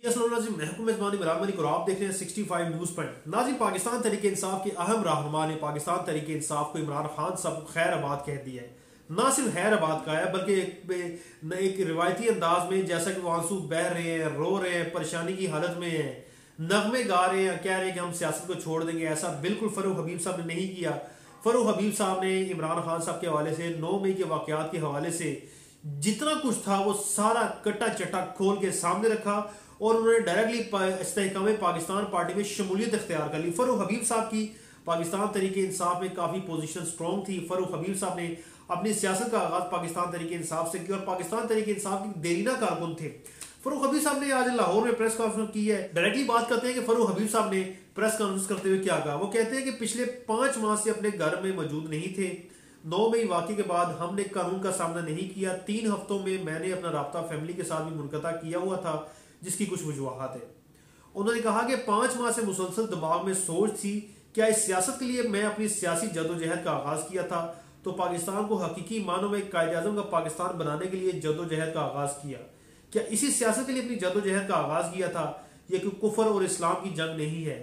आप देख रहे हैं 65 न्यूज पॉइंट। नाज़रीन, पाकिस्तान तहरीक इंसाफ के अहम रहनुमा ने पाकिस्तान तहरीक इंसाफ को इमरान खान साहब को खैराबाद कह दिया है। ना सिर्फ खैराबाद का है बल्कि एक रिवायती अंदाज में, जैसा कि वो आंसू बह रहे हैं, रो रहे हैं, परेशानी की हालत में हैं, नगमे गा रहे हैं, कह रहे हैं कि हम सियासत को छोड़ देंगे। ऐसा बिल्कुल फरूक हबीब साहब ने नहीं किया। फरूक हबीब साहब ने इमरान खान साहब के हवाले से 9 मई के वाकयात के हवाले से जितना कुछ था वो सारा कट्टा चट्टा खोल के सामने रखा और उन्होंने डायरेक्टली इस्तेहकाम पाकिस्तान पार्टी में शमूलियत इख्तियार कर ली। फरूक हबीब साहब की पाकिस्तान तहरीक इंसाफ में काफ़ी पोजीशन स्ट्रॉन्ग थी। फरूक हबीब साहब ने अपनी सियासत का आगाज पाकिस्तान तहरीक इंसाफ से किया और पाकिस्तान तहरीक इंसाफ की देरीना कारकुन थे। फरूक हबीब साहब ने आज लाहौर में प्रेस कॉन्फ्रेंस की है। डायरेक्टली बात करते हैं कि फरूक हबीब साहब ने प्रेस कॉन्फ्रेंस करते हुए क्या कहा। वो कहते हैं कि पिछले 5 माह से अपने घर में मौजूद नहीं थे। 9 मई वाक़े के बाद हमने कानून का सामना नहीं किया। 3 हफ्तों में मैंने अपना राब्ता फैमिली के साथ भी मुनक़ता किया हुआ था, जिसकी कुछ वजूहात है। उन्होंने कहा कि 5 माह से मुसलसल दिमाग में सोच थी, क्या इस सियासत के लिए मैं अपनी सियासी जदोजहद का आगाज किया था तो पाकिस्तान को हकीकी मानों में कायद-ए-आज़म का पाकिस्तान बनाने के लिए जदोजहद का आगाज किया। क्या इसी सियासत के लिए अपनी जदोजहद का आगाज किया था? यह कि कुफर और इस्लाम की जंग नहीं है।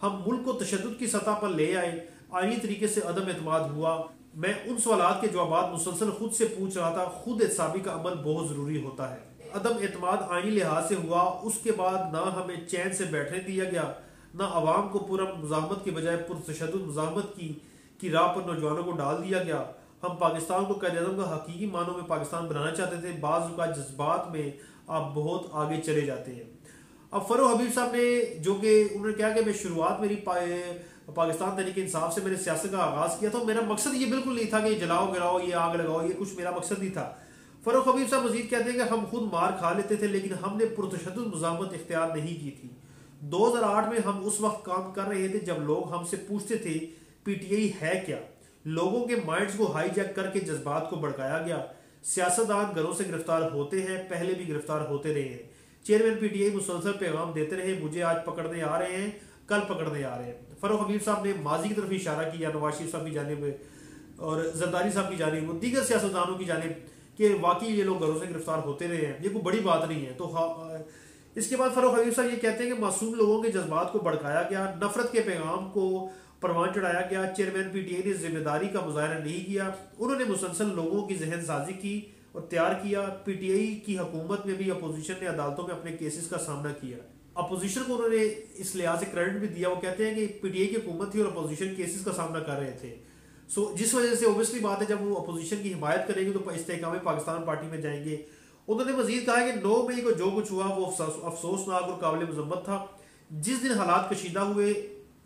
हम मुल्क को तशद्दुद की सतह पर ले आए, आईनी तरीके से अदम एतमाद हुआ। मैं उन सवालात के जवाब मुसलसल खुद से पूछ रहा था। खुद एहतसाबी का अमल बहुत जरूरी होता है। अदम एतमाद आईनी लिहाज से हुआ, उसके बाद ना हमें चैन से बैठने दिया गया, ना अवाम को पूरा मुजाहमत के बजाय पुरतशद्दुद मुजाहमत की राह पर नौजवानों को डाल दिया गया। हम पाकिस्तान को कायद-ए-आज़म का हकीकी मानों में पाकिस्तान बनाना चाहते थे। बाज़ का जज्बात में आप बहुत आगे चले जाते हैं। अब फरूक हबीब साहब ने, जो कि उन्होंने कहा कि मैं शुरुआत मेरी पाकिस्तान तहरीक इंसाफ से मैंने सियासत का आगाज किया, तो मेरा मकसद ये बिल्कुल नहीं था कि जलाओ गिराओ, ये आग लगाओ, ये कुछ मेरा मकसद नहीं था। फरूक हबीब साहब मजीद कहते हैं कि हम खुद मार खा लेते थे, लेकिन हमने पुरतशद्दुद मुज़ाहमत इख्तियार नहीं की थी। 2008 में हम उस वक्त काम कर रहे थे जब लोग हमसे पूछते थे पीटीआई है क्या। लोगों के माइंड्स को हाईजैक करके जज्बात को भड़काया गया। सियासतदान घरों से गिरफ्तार होते हैं, पहले भी गिरफ्तार होते रहे हैं। चेयरमैन पीटीआई मुसलसल पैगाम देते रहे, मुझे आज पकड़ने आ रहे हैं, कल पकड़ने आ रहे हैं। फरूक हबीब साहब ने माजी की तरफ इशारा किया, नवाज शरीफ साहब की जानिब और जरदारी साहब की जानिब, दीगर सियासतदानों की जानिब, कि वाकई ये लोग घरों से गिरफ्तार होते रहे हैं, ये कोई बड़ी बात नहीं है। तो इसके बाद फरूक हबीब साहब ये कहते हैं कि मासूम लोगों के जज्बात को भड़काया गया, नफरत के पैगाम को परवान चढ़ाया गया। चेयरमैन पीटीआई ने जिम्मेदारी का मुजाहरा नहीं किया। उन्होंने मुसलसल लोगों की जहन साजी की और तैयार किया। पीटीआई की हुकूमत में भी अपोजिशन ने अदालतों में अपने केसेस का सामना किया। अपोजिशन को उन्होंने इस लिहाज से क्रेडिट भी दिया। वो कहते हैं कि पीटीआई की हुकूमत थी और अपोजिशन केसेस का सामना कर रहे थे। जिस वजह से ओबियसली बात है, जब वो अपोजिशन की हिमायत करेंगे तो इस्तेहकाम पाकिस्तान पार्टी में जाएंगे। उन्होंने मजीद कहा कि 9 मई को जो कुछ हुआ वो अफसोसनाक और काबिल मजम्मत था। जिस दिन हालात कशीदा हुए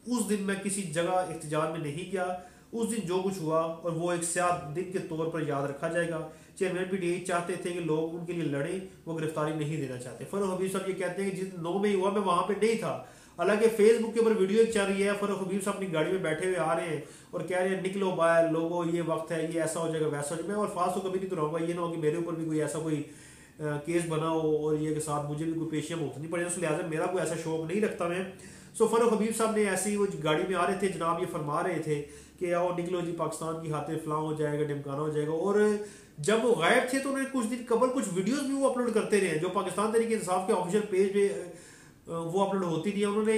उस दिन मैं किसी जगह एहतजाज में नहीं गया। उस दिन जो कुछ हुआ और वो एक स्याह दिन के तौर पर याद रखा जाएगा। चेयरमैन पीटीआई चाहते थे कि लोग उनके लिए लड़ें, वो गिरफ्तारी नहीं देना चाहते। फरूक हबीब साहब ये कहते हैं कि जिस 9 मई हुआ मैं वहां पे नहीं था। हालांकि फेसबुक के ऊपर वीडियो चल रही है, फरूक हबीब साहब अपनी गाड़ी में बैठे हुए आ रहे हैं और कह रहे हैं निकलो बाहर लोगों, ये वक्त है, ये ऐसा हो जाएगा वैसा हो जाएगा। मैं अल्फाज तो कभी नहीं दोहराऊंगा, ये ना हो कि मेरे ऊपर भी कोई ऐसा कोई केस बना हो और ये के साथ मुझे भी कोई पेशियां भुगतनी पड़े। उस लिहाजा मेरा कोई ऐसा शौक नहीं रखता मैं। फरूक हबीब साहब ने ऐसे ही वो गाड़ी में आ रहे थे, जनाब ये फरमा रहे थे कि आओ निकलो जी, पाकिस्तान की खातिर फलां हो जाएगा, ढिमकाना हो जाएगा। और जब वो गायब थे तो उन्होंने कुछ दिन कबल कुछ वीडियोस भी वो अपलोड करते रहे, जो पाकिस्तान तहरीक इंसाफ के ऑफिशियल पेज पे वो अपलोड होती रही। उन्होंने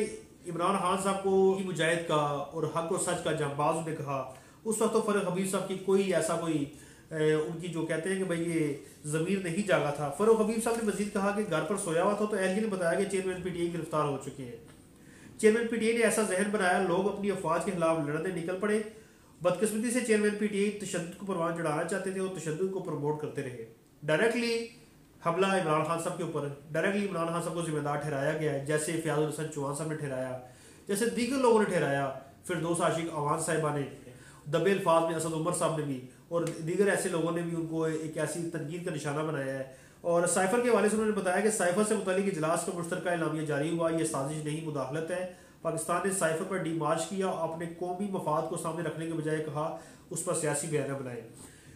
इमरान खान साहब को मुजाहिद का और हक और सच का जांबाज उन्हें कहा। उस वक्त तो फरूक हबीब साहब की कोई ऐसा कोई उनकी जो कहते हैं कि भाई ये ज़मीर नहीं जागा था। फरूक हबीब साहब ने मजीद कहा कि घर पर सोया हुआ था तो एलजी ने बताया कि चेयरमैन पीटीआई गिरफ्तार हो चुके हैं। चेयरमैन पीटीआई ने ऐसा जहन बनाया, लोग अपनी अफवाज के खिलाफ लड़ने निकल पड़े। बदकिस्मती से चेयरमैन पीटीआई तशद्दुद को परवान चढ़ाना चाहते थे और तशद्दुद को प्रमोट करते रहे। डायरेक्टली हमला इमरान खान साहब के ऊपर, डायरेक्टली इमरान खान साहब को जिम्मेदार ठहराया गया है, जैसे फयाजुल हसन चौहान साहब ने ठहराया, जैसे दीगर लोगों ने ठहराया, फिरदौस आशिक अवान साहिबा ने, दबे अल्फाज में असद उमर साहब ने भी और दीगर ऐसे लोगों ने भी उनको एक ऐसी तनकीद का निशाना बनाया है। और साइफर के हवाले से उन्होंने बताया कि साइफर से मुतालिक इजलास का मुश्तरका एलामिया जारी हुआ, यह साजिश नहीं मुदाखलत है। पाकिस्तान ने साइफर पर डीमार्च किया, अपने कौमी मफाद को सामने रखने के बजाय कहा उस पर सियासी बयान बनाए।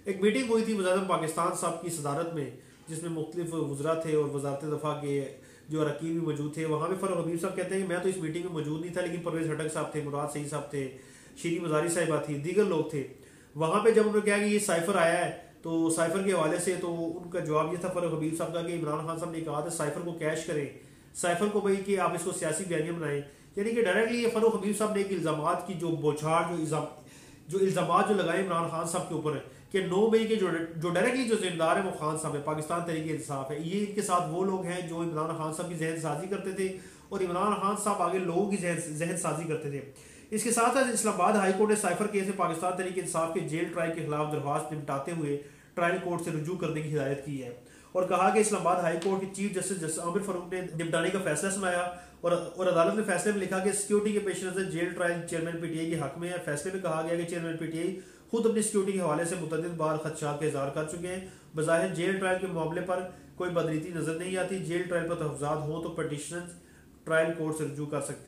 एक मीटिंग हुई थी वज़ीर-ए-आज़म पाकिस्तान साहब की सदारत में, जिसमें मुख्तलिफ वज़रा थे और वजारत दफ़ा के जो अरकान भी मौजूद थे। वहाँ पे फरूक हबीब साहब कहते हैं कि मैं तो इस मीटिंग में मौजूद नहीं था, लेकिन परवेज़ हटक साहब थे, मुराद सईद साहब थे, शीरी मज़ारी साहिबा थी, दीगर लोग थे वहाँ पे। जब उन्होंने कहा कि ये साइफर आया है तो साइफर के हवाले से तो उनका जवाब ये था फरूक हबीब साहब का कि इमरान खान साहब ने कहा था साइफर को कैश करें, साइफर को भाई कि आप इसको सियासी बयानिया बनाएं, यानी कि डायरेक्टली ये फरूख हबीब साहब ने एक इल्जाम की जो बौछार जो इल्जाम जो लगाए इमरान खान साहब के ऊपर कि 9 मई के जो डायरेक्टली जो जिम्मेदार है वो खान साहब है, पाकिस्तान तहरीक इंसाफ है, ये इनके साथ वो लोग हैं जो इमरान खान साहब की जहन साजी करते थे और इमरान खान साहब आगे लोगों की जहन साजी करते थे। इसके साथ साथ इस्लामाबाद हाई कोर्ट ने साइफर केस में पाकिस्तान तहरीक इंसाफ के जेल ट्रायल के खिलाफ दरख्वास्त निपटाते हुए ट्रायल कोर्ट से रुजू करने की हिदायत की है और कहा कि इस्लामाबाद हाई कोर्ट के चीफ जस्टिस आमिर फारूक ने निपटाने का फैसला सुनाया और अदालत ने फैसले में लिखा कि सिक्योरिटी के पेश नजर जेल ट्रायल चेयरमैन पीटीआई के हक में है। फैसले में कहा गया कि चेयरमैन पीटीआई खुद अपनी सिक्योरिटी के हवाले से मुतअद्दिद बार खदशात का इजहार कर चुके हैं। बज़ाहिर जेल ट्रायल के मामले पर कोई बदरीती नजर नहीं आती। जेल ट्रायल पर तहफ़्ज़ात हो तो पटिशनर्स ट्रायल कोर्ट से रुजू कर सकते हैं।